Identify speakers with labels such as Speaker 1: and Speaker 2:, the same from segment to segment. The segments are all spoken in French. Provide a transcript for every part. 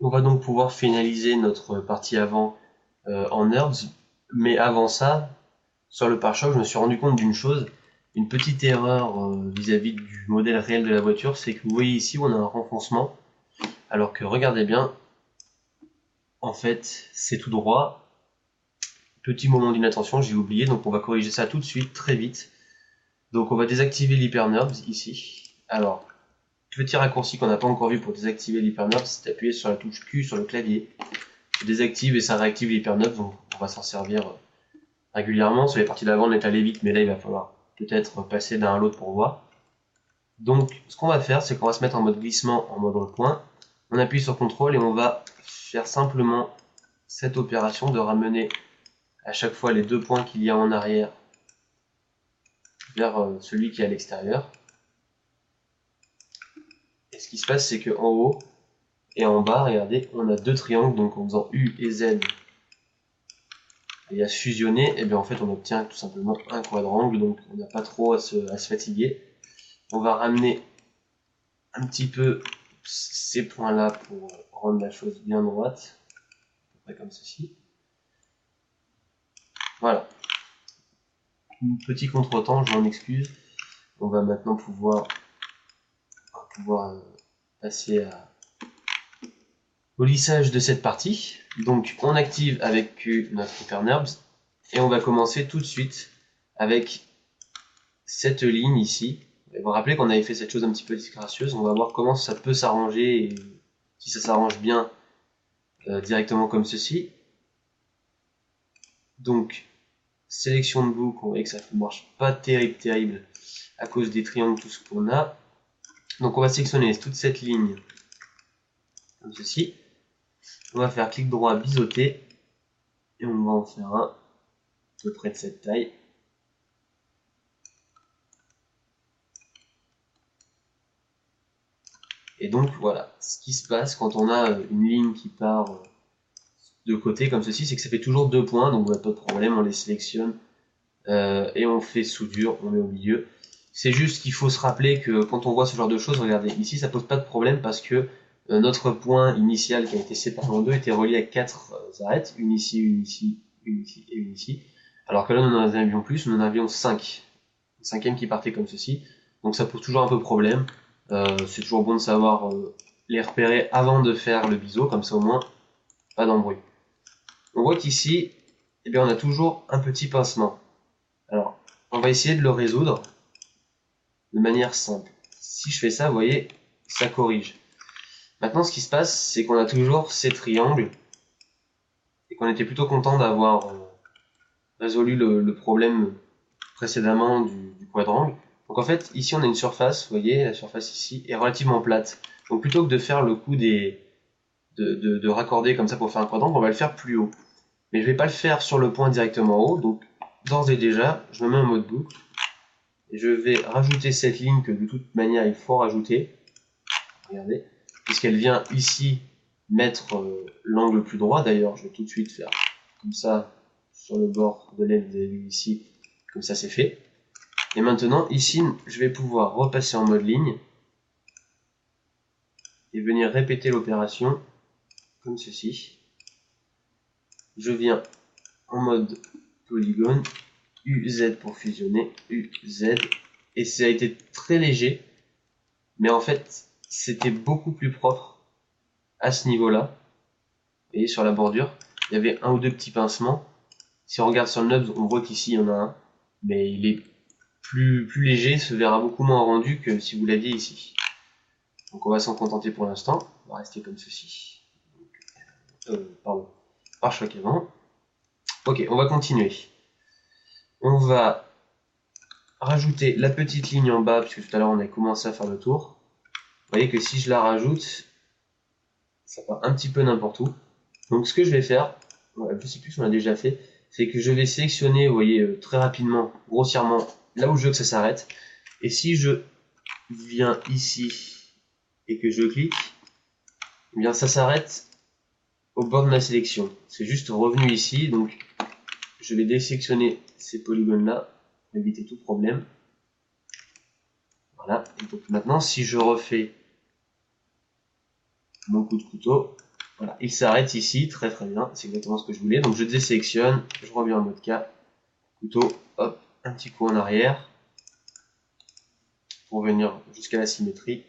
Speaker 1: On va donc pouvoir finaliser notre partie avant en NURBS, mais avant ça, sur le pare-choc, je me suis rendu compte d'une chose, une petite erreur vis-à-vis du modèle réel de la voiture, c'est que vous voyez ici, on a un renfoncement, alors que regardez bien, en fait, c'est tout droit. Petit moment d'inattention, j'ai oublié, donc on va corriger ça tout de suite, très vite. Donc on va désactiver l'hyperNURBS ici. Alors, petit raccourci qu'on n'a pas encore vu pour désactiver l'hyperNURBS, c'est d'appuyer sur la touche Q sur le clavier. Ça désactive et ça réactive l'hyperNURBS, donc on va s'en servir régulièrement. Sur les parties d'avant, on est allé vite, mais là il va falloir peut-être passer d'un à l'autre pour voir. Donc ce qu'on va faire, c'est qu'on va se mettre en mode glissement, en mode point. On appuie sur CTRL et on va faire simplement cette opération de ramener à chaque fois les deux points qu'il y a en arrière vers celui qui est à l'extérieur. Et ce qui se passe, c'est qu'en haut et en bas, regardez, on a deux triangles, donc en faisant U et Z et à se fusionner, et bien en fait on obtient tout simplement un quadrangle, donc on n'a pas trop à se fatiguer. On va ramener un petit peu ces points là pour rendre la chose bien droite, à peu près comme ceci. Voilà. Petit contretemps, je m'en excuse. On va maintenant pouvoir passer au lissage de cette partie. Donc on active avec Q notre HyperNURBS et on va commencer tout de suite avec cette ligne ici. Vous vous rappelez qu'on avait fait cette chose un petit peu disgracieuse. On va voir comment ça peut s'arranger et si ça s'arrange bien directement comme ceci. Donc sélection de boucle, on voit que ça ne marche pas terrible à cause des triangles, tout ce qu'on a. Donc on va sélectionner toute cette ligne comme ceci. On va faire clic droit biseauter et on va en faire un à peu près de cette taille. Et donc voilà, ce qui se passe quand on a une ligne qui part de côté comme ceci, c'est que ça fait toujours deux points, donc pas de problème, on les sélectionne et on fait soudure, on met au milieu. C'est juste qu'il faut se rappeler que quand on voit ce genre de choses, regardez, ici ça pose pas de problème parce que notre point initial qui a été séparé en deux était relié à quatre arêtes, une ici, une ici, une ici et une ici. Alors que là nous en avions plus, nous en avions 5. Une cinquième qui partait comme ceci. Donc ça pose toujours un peu problème. C'est toujours bon de savoir les repérer avant de faire le biseau, comme ça au moins pas d'embrouille. On voit qu'ici, eh bien, on a toujours un petit pincement. Alors, on va essayer de le résoudre de manière simple. Si je fais ça, vous voyez, ça corrige. Maintenant, ce qui se passe, c'est qu'on a toujours ces triangles et qu'on était plutôt content d'avoir résolu le problème précédemment du quadrangle. Donc en fait, ici on a une surface, vous voyez, la surface ici est relativement plate. Donc plutôt que de faire le coup de raccorder comme ça pour faire un quadrangle, on va le faire plus haut. Mais je vais pas le faire sur le point directement haut, donc d'ores et déjà, je me mets en mode boucle, et je vais rajouter cette ligne que de toute manière il faut rajouter, regardez, puisqu'elle vient ici mettre l'angle plus droit, d'ailleurs je vais tout de suite faire comme ça, sur le bord de l'aile, vous avez vu ici, comme ça c'est fait. Et maintenant, ici, je vais pouvoir repasser en mode ligne et venir répéter l'opération comme ceci. Je viens en mode polygone, UZ pour fusionner, UZ, et ça a été très léger, mais en fait, c'était beaucoup plus propre à ce niveau-là. Vous voyez, sur la bordure, il y avait un ou deux petits pincements. Si on regarde sur le nub, on voit qu'ici, il y en a un, mais il est plus léger, se verra beaucoup moins rendu que si vous l'aviez ici. Donc on va s'en contenter pour l'instant, on va rester comme ceci. Pardon, pare-choc avant. Ok, on va continuer. On va rajouter la petite ligne en bas, puisque tout à l'heure on a commencé à faire le tour. Vous voyez que si je la rajoute, ça part un petit peu n'importe où. Donc ce que je vais faire, je ne sais plus si on l'a déjà fait, c'est que je vais sélectionner, vous voyez, très rapidement, grossièrement, là où je veux que ça s'arrête. Et si je viens ici et que je clique, eh bien ça s'arrête au bord de ma sélection. C'est juste revenu ici, donc je vais désélectionner ces polygones là pour éviter tout problème. Voilà, et donc maintenant si je refais mon coup de couteau, Voilà, il s'arrête ici, très très bien, c'est exactement ce que je voulais. Donc je désélectionne, je reviens en mode K, couteau, hop, un petit coup en arrière, pour venir jusqu'à la symétrie.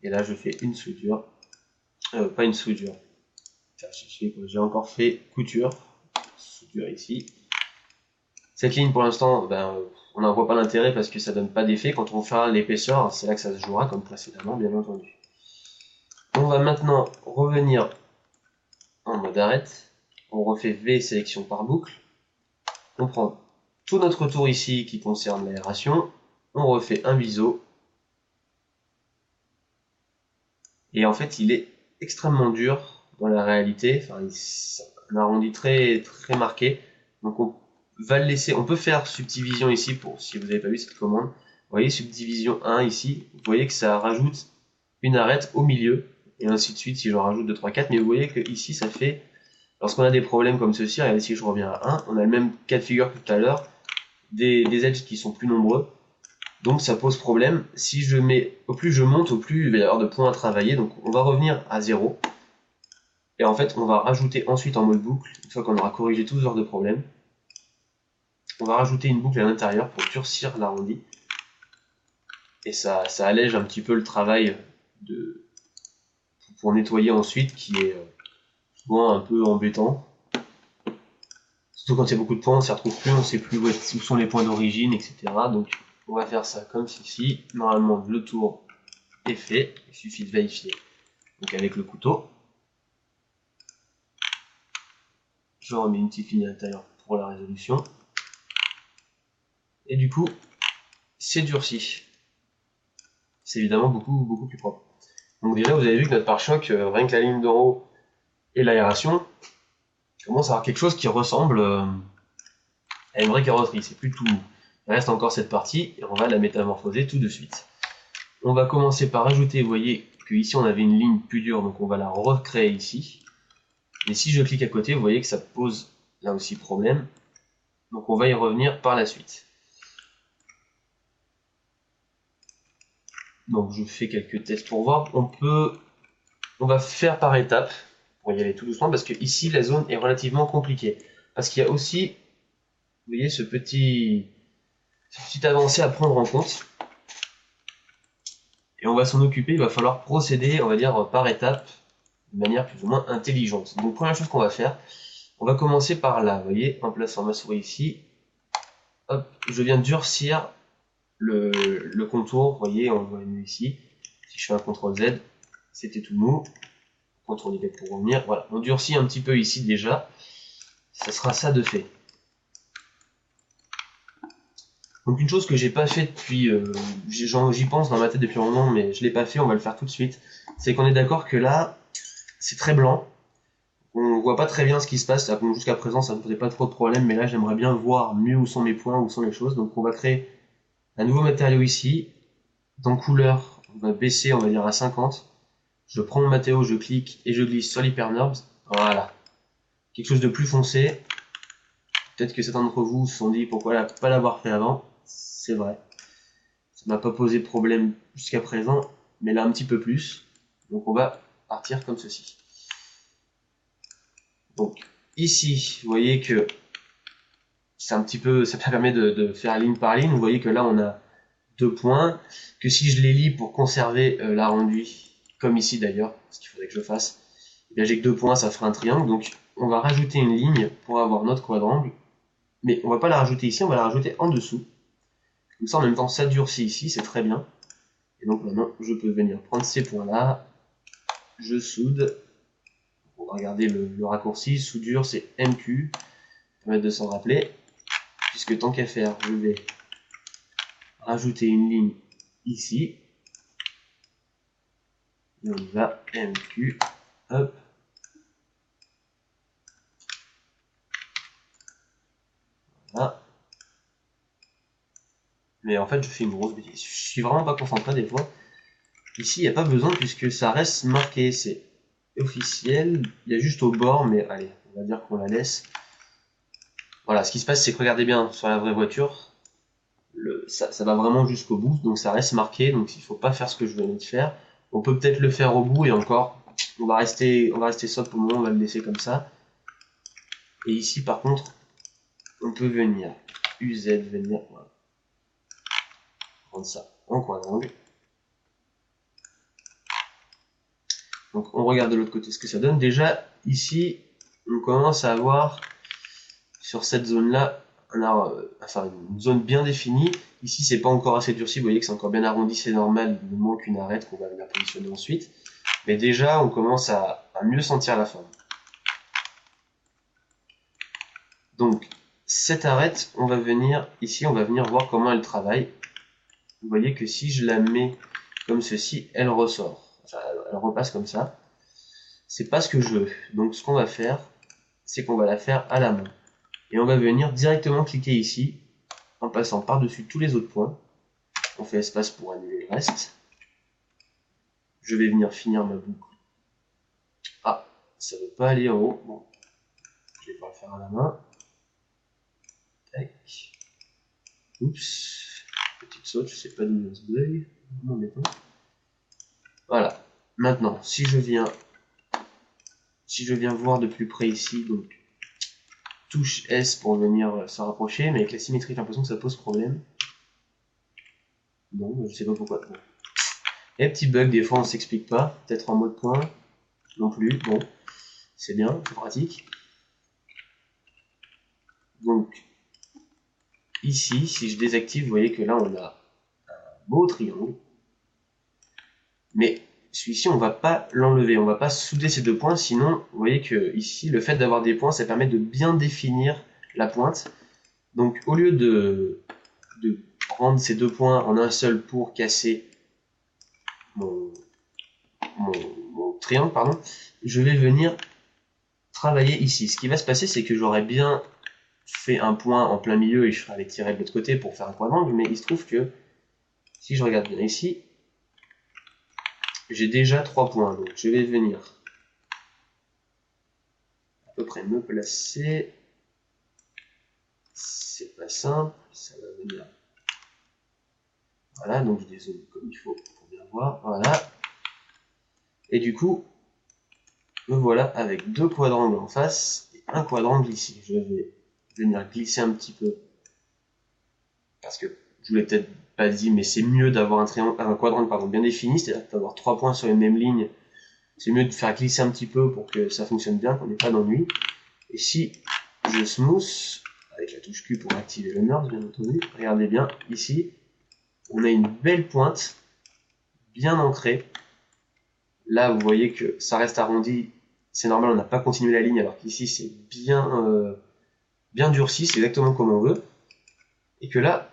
Speaker 1: Et là je fais une soudure, pas une soudure, j'ai encore fait couture, soudure ici. Cette ligne pour l'instant, on n'en voit pas l'intérêt parce que ça donne pas d'effet. Quand on fera l'épaisseur, c'est là que ça se jouera comme précédemment, bien entendu. On va maintenant revenir en mode arrête. On refait V sélection par boucle. On prend tout notre tour ici qui concerne l'aération. On refait un biseau. Et en fait, il est extrêmement dur dans la réalité. Enfin, c'est un arrondi très, très marqué. Donc on va le laisser. On peut faire subdivision ici pour si vous n'avez pas vu cette commande. Vous voyez subdivision 1 ici. Vous voyez que ça rajoute une arête au milieu. Et ainsi de suite si je rajoute 2, 3, 4. Mais vous voyez que ici ça fait, lorsqu'on a des problèmes comme ceci, regardez si je reviens à 1, on a le même cas de figure que tout à l'heure, des edges qui sont plus nombreux. Donc ça pose problème. Si je mets, au plus je monte, au plus il va y avoir de points à travailler. Donc on va revenir à 0. Et en fait, on va rajouter ensuite en mode boucle, une fois qu'on aura corrigé tous ce genre de problèmes, on va rajouter une boucle à l'intérieur pour durcir l'arrondi. Et ça allège un petit peu le travail pour nettoyer ensuite, qui est souvent un peu embêtant. Surtout quand il y a beaucoup de points, on s'y retrouve plus, on ne sait plus où sont les points d'origine, etc. Donc on va faire ça comme ceci. Normalement, le tour est fait. Il suffit de vérifier. Donc avec le couteau. Je remets une petite ligne à l'intérieur pour la résolution. Et du coup, c'est durci. C'est évidemment beaucoup plus propre. Donc déjà, vous avez vu que notre pare-choc, rien que la ligne d'en haut et l'aération, commence à avoir quelque chose qui ressemble à une vraie carrosserie. C'est plus tout. Il reste encore cette partie et on va la métamorphoser tout de suite. On va commencer par ajouter, vous voyez que ici on avait une ligne plus dure, donc on va la recréer ici. Et si je clique à côté, vous voyez que ça pose là aussi problème. Donc on va y revenir par la suite. Donc je fais quelques tests pour voir. On va faire par étapes pour y aller tout doucement parce que ici la zone est relativement compliquée. Parce qu'il y a aussi, vous voyez, cette petite avancée à prendre en compte. Et on va s'en occuper, il va falloir procéder, on va dire, par étapes, de manière plus ou moins intelligente. Donc première chose qu'on va faire, on va commencer par là, vous voyez, en plaçant ma souris ici. Hop, je viens durcir le contour, vous voyez, on le voit mieux ici. Si je fais un CTRL Z, c'était tout mou. CTRL Y pour revenir. Voilà, on durcit un petit peu ici déjà. Ça sera ça de fait. Donc une chose que j'ai pas fait depuis, j'y pense dans ma tête depuis un moment, mais je l'ai pas fait, on va le faire tout de suite. C'est qu'on est d'accord que là, c'est très blanc. On voit pas très bien ce qui se passe. Jusqu'à présent, ça ne posait pas trop de problèmes, mais là, j'aimerais bien voir mieux où sont mes points, où sont les choses. Donc on va créer un nouveau matériau ici. Dans couleur, on va baisser, on va dire à 50. Je prends mon matériau, je clique et je glisse sur l'hyperNURBS. Voilà. Quelque chose de plus foncé. Peut-être que certains d'entre vous se sont dit pourquoi pas l'avoir fait avant. C'est vrai. Ça m'a pas posé de problème jusqu'à présent, mais là un petit peu plus. Donc on va partir comme ceci. Donc ici, vous voyez que c'est un petit peu, ça permet de faire ligne par ligne. Vous voyez que là on a 2 points, que si je les lis pour conserver l'arrondi, comme ici d'ailleurs, ce qu'il faudrait que je fasse, j'ai que 2 points, ça fera un triangle. Donc on va rajouter une ligne pour avoir notre quadrangle, mais on va pas la rajouter ici, on va la rajouter en dessous. Comme ça en même temps ça durcit ici, c'est très bien. Et donc maintenant je peux venir prendre ces points là, je soude. On va regarder le raccourci, soudure c'est MQ, permettre de s'en rappeler, puisque tant qu'à faire, je vais rajouter une ligne ici, et on y va, MQ, hop, voilà. Mais en fait je fais une grosse bêtise, je suis vraiment pas concentré des fois. Ici il n'y a pas besoin puisque ça reste marqué, c'est officiel, il y a juste au bord, mais allez, on va dire qu'on la laisse. Voilà, ce qui se passe c'est que regardez bien sur la vraie voiture, ça va vraiment jusqu'au bout, donc ça reste marqué, donc il ne faut pas faire ce que je venais de faire. On peut peut-être le faire au bout et encore, On va rester sobre pour le moment, on va le laisser comme ça. Et ici, par contre, on peut venir UZ, venir, voilà. Prendre ça en quadrangle. Donc on regarde de l'autre côté ce que ça donne. Déjà, ici, on commence à avoir sur cette zone-là, enfin une zone bien définie. Ici, c'est pas encore assez durci, vous voyez que c'est encore bien arrondi, c'est normal, il nous manque une arête qu'on va venir positionner ensuite. Mais déjà, on commence à mieux sentir la forme. Donc, cette arête, on va venir, ici, on va venir voir comment elle travaille. Vous voyez que si je la mets comme ceci, elle ressort. Enfin, elle repasse comme ça. C'est pas ce que je veux. Donc, ce qu'on va faire, c'est qu'on va la faire à la main. Et on va venir directement cliquer ici, en passant par-dessus tous les autres points. On fait espace pour annuler le reste. Je vais venir finir ma boucle. Ah, ça ne veut pas aller en haut. Bon, je vais devoir le faire à la main. Tac. Oups. Petite saute, je sais pas d'où vient ce bug. Voilà. Maintenant, si je viens voir de plus près ici, donc touche S pour venir se rapprocher, mais avec la symétrie, j'ai l'impression que ça pose problème. Non, je sais pas pourquoi. Bon. Et petit bug, des fois on s'explique pas, peut-être en mode point, non plus, bon, c'est bien, c'est pratique. Donc, ici, si je désactive, vous voyez que là on a un beau triangle, mais celui-ci on va pas l'enlever, on va pas souder ces deux points, sinon, vous voyez que ici, le fait d'avoir des points, ça permet de bien définir la pointe. Donc, au lieu de prendre ces deux points en un seul pour casser mon triangle, pardon, je vais venir travailler ici. Ce qui va se passer, c'est que j'aurais bien fait un point en plein milieu et je serais allé tirer de l'autre côté pour faire un quadrangle, mais il se trouve que si je regarde bien ici, j'ai déjà 3 points, donc je vais venir à peu près me placer. C'est pas simple, ça va venir. Voilà, donc je dézoome comme il faut pour bien voir. Voilà. Et du coup, me voilà avec 2 quadrangles en face et un quadrangle ici. Je vais venir glisser un petit peu parce que je vous l'ai peut-être pas dit, mais c'est mieux d'avoir un quadrangle bien défini, c'est-à-dire d'avoir 3 points sur les mêmes lignes. C'est mieux de faire glisser un petit peu pour que ça fonctionne bien, qu'on n'ait pas d'ennui. Et si je smooth, avec la touche Q pour activer le nurse, bien entendu, regardez bien, ici, on a une belle pointe, bien ancrée. Là, vous voyez que ça reste arrondi, c'est normal, on n'a pas continué la ligne, alors qu'ici, c'est bien durci, c'est exactement comme on veut. Et que là,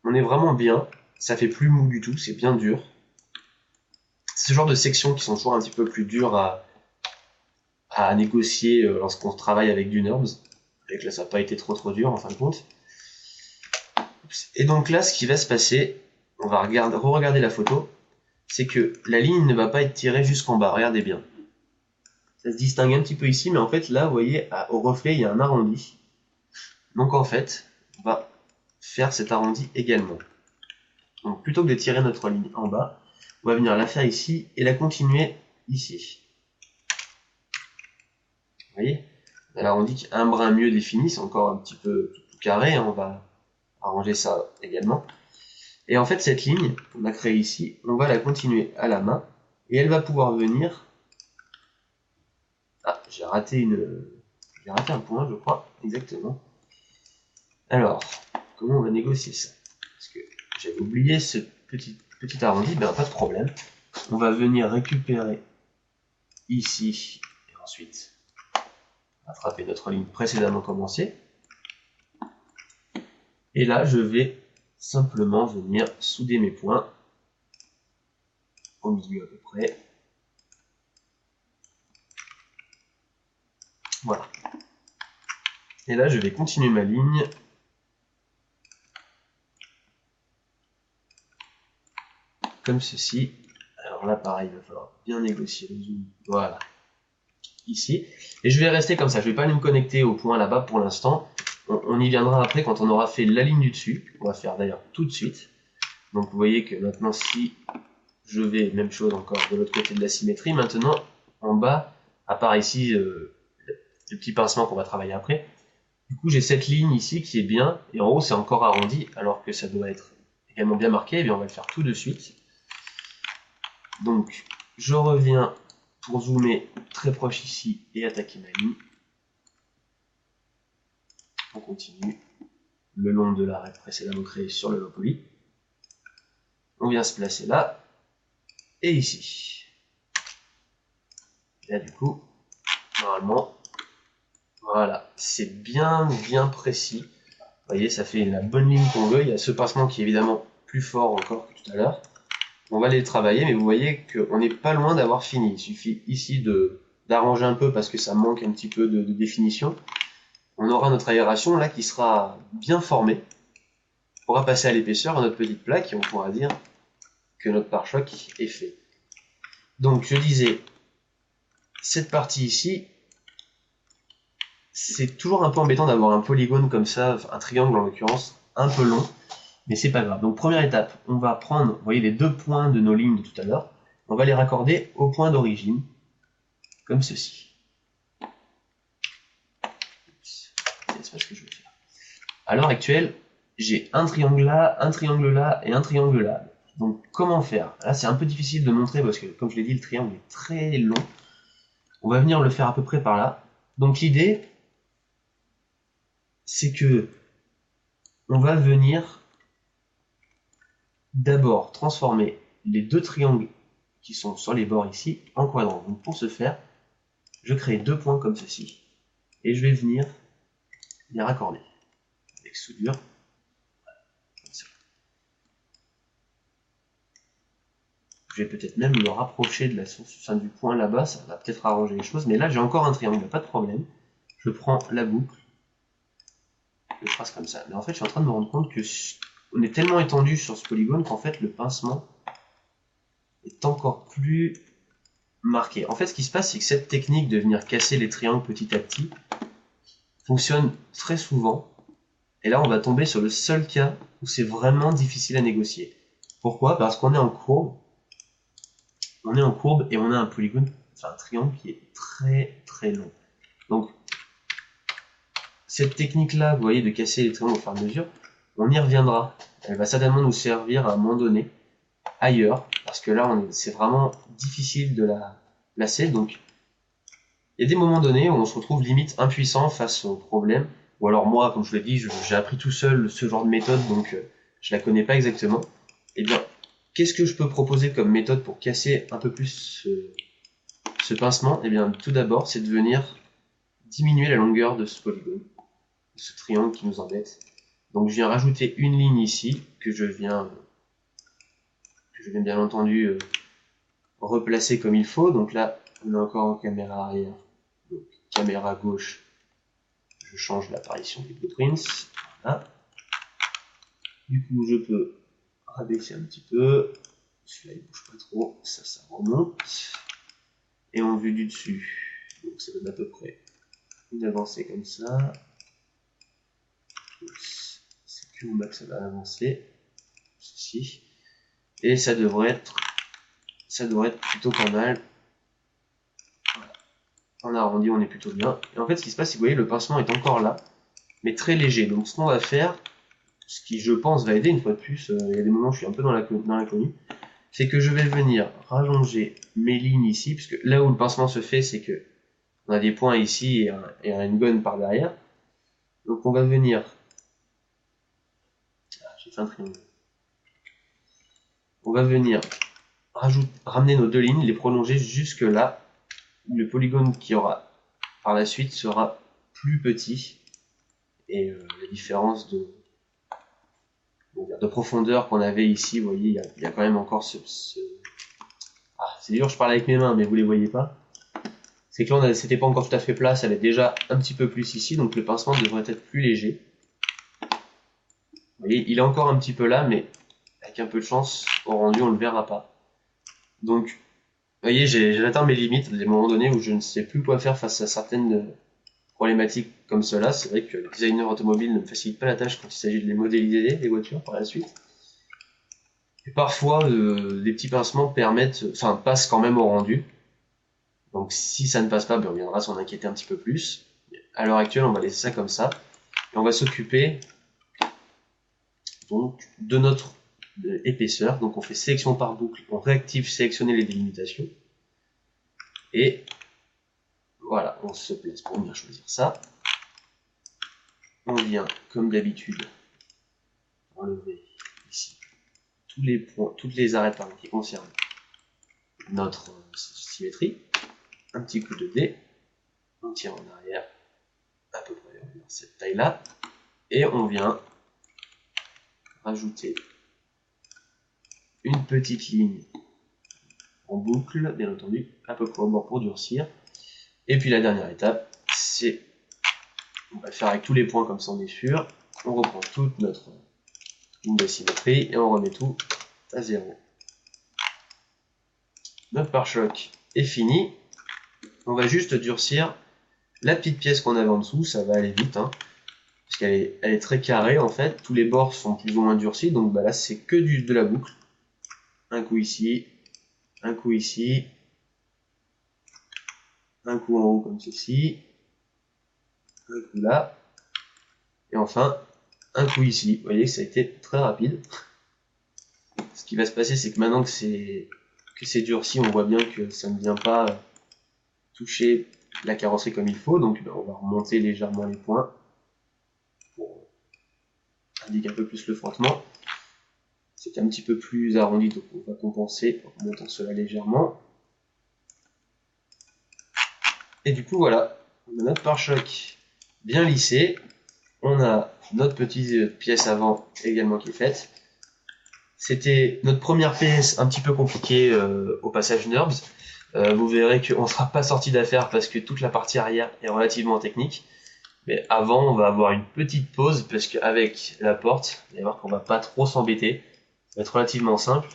Speaker 1: on est vraiment bien, ça fait plus mou du tout, c'est bien dur. C'est ce genre de sections qui sont toujours un petit peu plus dures à négocier lorsqu'on travaille avec du NURBS. Et que là, ça n'a pas été trop dur en fin de compte. Et donc là, ce qui va se passer, on va re-regarder la photo, c'est que la ligne ne va pas être tirée jusqu'en bas, regardez bien. Ça se distingue un petit peu ici, mais en fait là, vous voyez, au reflet, il y a un arrondi. Donc en fait, on va faire cet arrondi également. Donc plutôt que de tirer notre ligne en bas, on va venir la faire ici et la continuer ici. Vous voyez, on a l'arrondi un brin mieux défini, c'est encore un petit peu tout carré, hein, on va arranger ça également. Et en fait, cette ligne qu'on a créée ici, on va la continuer à la main et elle va pouvoir venir. Ah, j'ai raté un point, je crois, exactement. Alors, comment on va négocier ça? Parce que j'avais oublié ce petit arrondi, ben pas de problème. On va venir récupérer ici et ensuite attraper notre ligne précédemment commencée. Et là, je vais simplement venir souder mes points au milieu à peu près. Voilà. Et là, je vais continuer ma ligne. Comme ceci. Alors là, pareil, il va falloir bien négocier le zoom. Voilà. Ici. Et je vais rester comme ça. Je ne vais pas aller me connecter au point là-bas pour l'instant. On y viendra après quand on aura fait la ligne du dessus. On va faire d'ailleurs tout de suite. Donc vous voyez que maintenant, si je vais, même chose encore de l'autre côté de la symétrie, maintenant, en bas, à part ici le petit pincement qu'on va travailler après. Du coup, j'ai cette ligne ici qui est bien, et en haut, c'est encore arrondi, alors que ça doit être également bien marqué. Et bien, on va le faire tout de suite. Donc, je reviens pour zoomer très proche ici et attaquer ma ligne. On continue le long de l'arrêt précédemment créé sur le lot poly. On vient se placer là et ici. Et là, du coup, normalement, voilà, c'est bien précis. Vous voyez, ça fait la bonne ligne qu'on veut. Il y a ce pincement qui est évidemment plus fort encore que tout à l'heure. On va les travailler, mais vous voyez qu'on n'est pas loin d'avoir fini. Il suffit ici d'arranger un peu parce que ça manque un petit peu de définition. On aura notre aération là qui sera bien formée. On pourra passer à l'épaisseur à notre petite plaque et on pourra dire que notre pare-choc est fait. Donc je disais, cette partie ici, c'est toujours un peu embêtant d'avoir un polygone comme ça, un triangle en l'occurrence, un peu long, mais c'est pas grave. Donc première étape, on va prendre, vous voyez les deux points de nos lignes de tout à l'heure, on va les raccorder au point d'origine, comme ceci. C'est pas ce que je veux faire. À l'heure actuelle, j'ai un triangle là et un triangle là. Donc comment faire? Là c'est un peu difficile de montrer parce que comme je l'ai dit, le triangle est très long. On va venir le faire à peu près par là. Donc l'idée, c'est que on va venir d'abord transformer les deux triangles qui sont sur les bords ici en quadrant. Donc pour ce faire, je crée deux points comme ceci et je vais venir les raccorder avec soudure. Comme ça. Je vais peut-être même le rapprocher de la source, enfin, du point là-bas, ça va peut-être arranger les choses, mais là j'ai encore un triangle, pas de problème. Je prends la boucle, je trace comme ça. Mais en fait, je suis en train de me rendre compte que on est tellement étendu sur ce polygone qu'en fait le pincement est encore plus marqué. En fait, ce qui se passe, c'est que cette technique de venir casser les triangles petit à petit fonctionne très souvent. Et là, on va tomber sur le seul cas où c'est vraiment difficile à négocier. Pourquoi? Parce qu'on est en courbe. On est en courbe et on a un polygone, enfin un triangle qui est très long. Donc, cette technique-là, vous voyez, de casser les triangles au fur et à mesure, on y reviendra. Elle va certainement nous servir à un moment donné ailleurs, parce que là, c'est vraiment difficile de la placer. Donc, il y a des moments donnés où on se retrouve limite impuissant face au problème. Ou alors moi, comme je vous l'ai dit, j'ai appris tout seul ce genre de méthode, donc je la connais pas exactement. Eh bien, qu'est-ce que je peux proposer comme méthode pour casser un peu plus ce pincement? Eh bien, tout d'abord, c'est de venir diminuer la longueur de ce polygone, de ce triangle qui nous embête. Donc je viens rajouter une ligne ici, que je viens bien entendu replacer comme il faut. Donc là, on est encore en caméra arrière. Donc caméra gauche, je change l'apparition des blueprints. Voilà. Du coup, je peux rabaisser un petit peu. Celui-là, il bouge pas trop. Ça remonte. Et en vue du dessus, donc ça donne à peu près une avancée comme ça. C'est plus au max, ça va avancer. Ceci. Et ça devrait être plutôt pas mal. Voilà. En arrondi, on est plutôt bien. Et en fait, ce qui se passe, c'est que vous voyez, le pincement est encore là, mais très léger. Donc ce qu'on va faire, ce qui je pense va aider une fois de plus, il y a des moments où je suis un peu dans l'inconnu, c'est que je vais venir rallonger mes lignes ici, puisque là où le pincement se fait, c'est que on a des points ici et une gonne par derrière. Donc on va venir... Ah, j'ai fait un triangle. On va venir ramener nos deux lignes, les prolonger jusque là, où le polygone qui aura par la suite sera plus petit. Et la différence de profondeur qu'on avait ici, vous voyez, il y a quand même encore Ah, c'est dur, je parle avec mes mains, mais vous les voyez pas. C'est que là, c'était pas encore tout à fait plat, ça va être déjà un petit peu plus ici, donc le pincement devrait être plus léger. Vous voyez, il est encore un petit peu là, mais avec un peu de chance, au rendu, on le verra pas. Donc, vous voyez, j'ai atteint mes limites, à des moments donnés où je ne sais plus quoi faire face à certaines problématiques comme cela. C'est vrai que le designer automobile ne me facilite pas la tâche quand il s'agit de les modéliser, les voitures, par la suite. Et parfois, des petits pincements passent quand même au rendu. Donc si ça ne passe pas, ben, on viendra s'en inquiéter un petit peu plus. À l'heure actuelle, on va laisser ça comme ça. Et on va s'occuper donc de notre épaisseur. Donc on fait sélection par boucle, on réactive sélectionner les délimitations. Et voilà, on se place pour venir choisir ça. On vient, comme d'habitude, enlever ici tous les points, toutes les arêtes qui concernent notre symétrie. Un petit coup de dé, on tire en arrière, à peu près dans cette taille-là, et on vient rajouter une petite ligne en boucle, bien entendu, à peu près au bord pour durcir. Et puis la dernière étape, c'est, on va le faire avec tous les points comme ça on est sûr, on reprend toute notre ligne de symétrie et on remet tout à zéro. Notre pare-choc est fini. On va juste durcir la petite pièce qu'on avait en dessous, ça va aller vite, hein, parce qu'elle est très carrée en fait, tous les bords sont plus ou moins durcis, donc bah là c'est que de la boucle. Un coup ici, un coup ici, un coup en haut comme ceci, un coup là, et enfin un coup ici. Vous voyez que ça a été très rapide. Ce qui va se passer, c'est que maintenant que c'est durci, on voit bien que ça ne vient pas toucher la carrosserie comme il faut, donc on va remonter légèrement les points pour indiquer un peu plus le frottement. C'est un petit peu plus arrondi, donc on va compenser en montant cela légèrement. Et du coup voilà, on a notre pare-choc bien lissé, on a notre petite pièce avant également qui est faite. C'était notre première pièce un petit peu compliquée au passage NURBS. Vous verrez qu'on ne sera pas sorti d'affaire parce que toute la partie arrière est relativement technique. Mais avant, on va avoir une petite pause parce qu'avec la porte, vous allez voir qu'on va pas trop s'embêter. Ça va être relativement simple.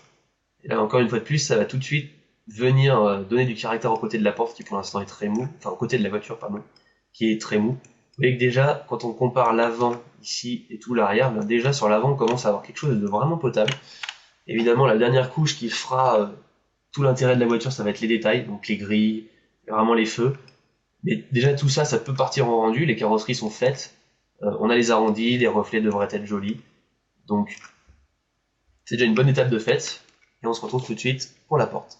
Speaker 1: Et là, encore une fois de plus, ça va tout de suite venir donner du caractère au côté de la porte qui pour l'instant est très mou. Enfin, au côté de la voiture, pardon, qui est très mou. Vous voyez que déjà, quand on compare l'avant ici et tout l'arrière, ben déjà sur l'avant, on commence à avoir quelque chose de vraiment potable. Évidemment, la dernière couche qui fera tout l'intérêt de la voiture, ça va être les détails, donc les grilles, vraiment les feux. Mais déjà tout ça, ça peut partir en rendu, les carrosseries sont faites, on a les arrondis, les reflets devraient être jolis. Donc c'est déjà une bonne étape de fait, et on se retrouve tout de suite pour la porte.